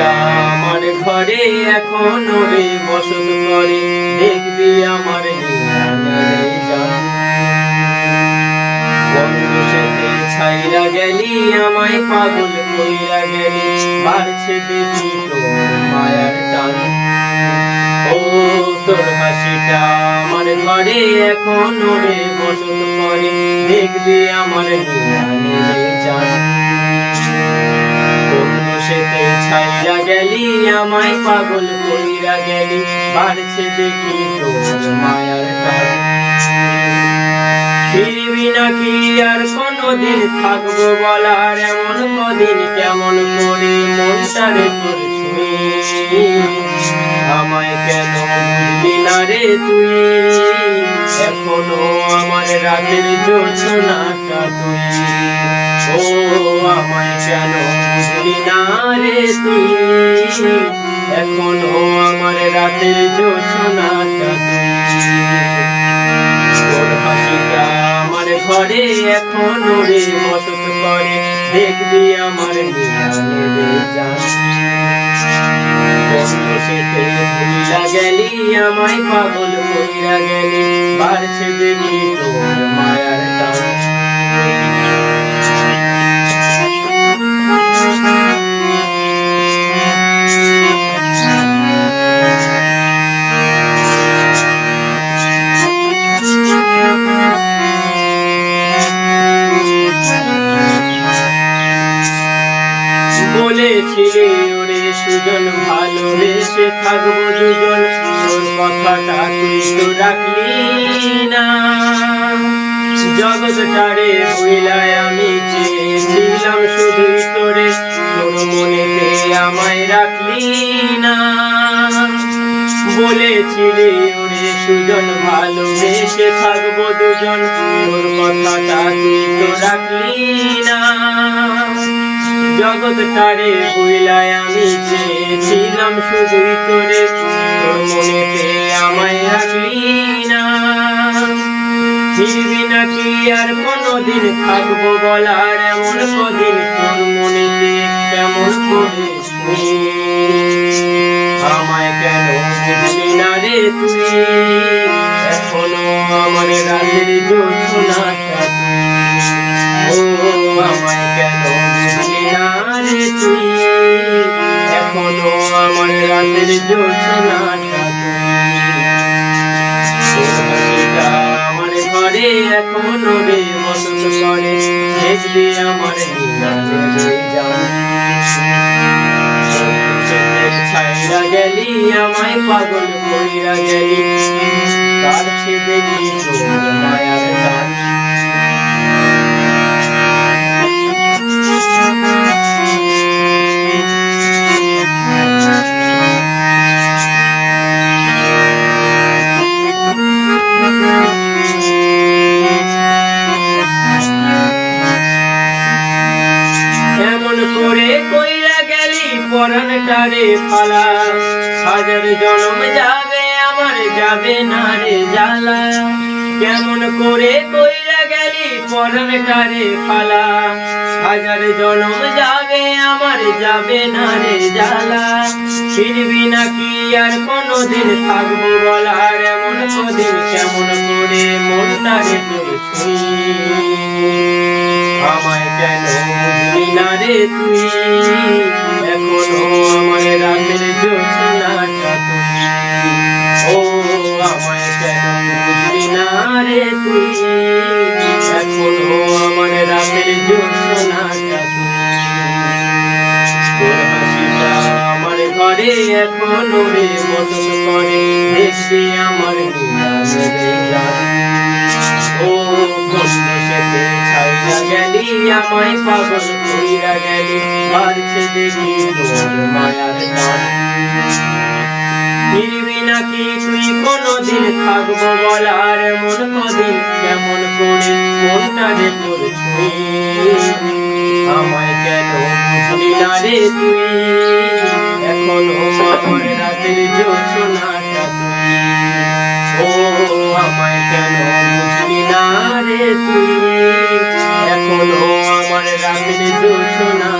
হাসিটা আমার ঘরে এখনো রে বসত করে, দেখবি আমার বন্ধু সেতে ছাইরা গেলি, আমায় পাগল কইরা গেলি, বাড়ছে দেখি তোর মায়ার টান। ও তোর হাসিটা আমার ঘরে এখনো রে বসত করে, দেখবি আমার জান। সেতে ছাইরা গেলি, আমায় পাগল কইরা গেলি, বাড়ছে দেখি তোর মায়ার টান। ফিরবি নাকি আর কোনদিন থাকবো বলার, এমন কদিন কেমন করে মনটারে তোর ছুঁই। আমায় কেন বুঝলি না রে তুই, এখনো আমার রাতের জোছনাটা তুই। ও আমায় কেন বুঝলি না রে তুই, এখনো আমার রাতের জোছনাটা তুই। তোর হাসিটা আমার ঘরে এখনো রে বসত করে, দেখবি আমার জান। বন্ধু সেতে ভুইলা গেলি, আমায় পাগল কইরা গেলি, বাড়ছে দেখি তোর মায়ার টান। বলেছিলি ওরে সুজন ভালোবেসে থাকবো দুজন, তোর কথাটা তুই তো রাখলি না। জগৎটারে হইলায় আমি চেয়েছিলাম শুধুই তোরে, তোর মনেতে আমায় রাখলি না। বলেছিলি ওরে সুজন ভালোবেসে থাকবো দুজন, তোর কথাটা তুই তো রাখলি না। জগৎটারে হইলায় আমি চেয়েছিলাম শুধুই তোরে, তোর মনেতে আমায় রাখলি না। ফিরবি নাকি আর কোনদিন থাকবো বলার, এমন কদিন তোর মনেতে কেমন করে শুনি। আমায় কেন বুঝলি না রে তুই, এখনো আমার রাতের জোছনাটা তুই। ও আমায় কেন বুঝলি না রে তুই, এখনো আমার রাতের জোছনাটা তুই। তোর হাসিটা আমার ঘরে এখনো রে বসত করে, দেখবি আমার জান। ছাইরা গেলি, আমায় পাগল কইরা গেলি, কাছে দেখি তোর মায়ার টান। এমন করে কইরা গেলি পরাণটারে ফালা, হাজার জনম যাবে আমার যাবে না রে জ্বালা। কেমন করে কইরা গেলি পরাণটারে ফালা, হাজার জনম যাবে আমার যাবে না রে জ্বালা। ফিরবি নাকি আর কোনদিন থাকবো বলার, এমন কদিন কেমন করে মনটারে তোর ছুঁই। আমায় কেন বুঝলি না রে তুই, এখনো আমার রাতের জোছনাটা তুই। ও আমায় কেন বুঝলি না রে তুই, এখনো আমার রাতের জোছনাটা তুই। তোর হাসিটা আমার ঘরে এখনো রে বসত করে, দেখবি আমার জান। ও বন্ধু সেতে ছাইরা গেলি, আমায় পাগল কইরা গেলি, বাড়ছে দেখি তোর মায়ার টান। ফিরবি নাকি তুই কোনদিন থাকবো বলার, এমন কদিন কেমন করে মনটারে তোর ছুঁই। আমায় কেন বুঝলি না রে তুই, এখনো আমার রাতের জোছনাটা তুই। ও আমায় কেন বুঝলি না রে তুই, এখনো আমার রাতের জোছনা